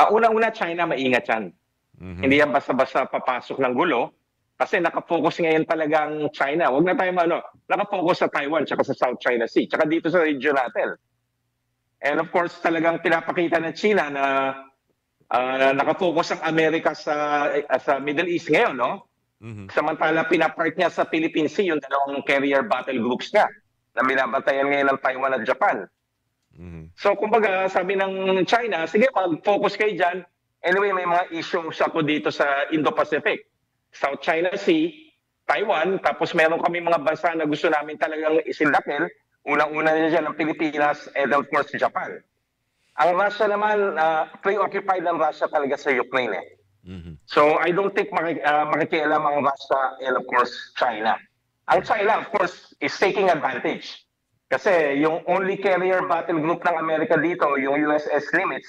Una-una, China, maingat yan. Mhm. Hindi yan basta-basta papasok ng gulo. Kasi nakafocus ngayon talagang China. Huwag na tayo nakafocus sa Taiwan tsaka sa South China Sea. Tsaka dito sa region natin. And of course, talagang pinapakita ng China na nakafocus ang Amerika sa Middle East ngayon, no? Mhm. Samantala, pinapart niya sa Philippine Sea yung dalawang carrier battle groups niya na binabantayan ngayon ng Taiwan at Japan. Mhm. So, kumbaga, sabi ng China, sige, mag-focus kayo dyan. Anyway, may mga issues ako dito sa Indo-Pacific. South China Sea, Taiwan, tapos meron kami mga bansa na gusto namin talagang isindakil. Unang-una niya dyan ang Pilipinas and of course Japan. Ang Russia naman, preoccupied ng Russia talaga sa Ukraine eh. Mhm. So I don't think makikialam ang Russia and of course China. Ang China of course is taking advantage. Kasi yung only carrier battle group ng Amerika dito, yung USS Nimitz,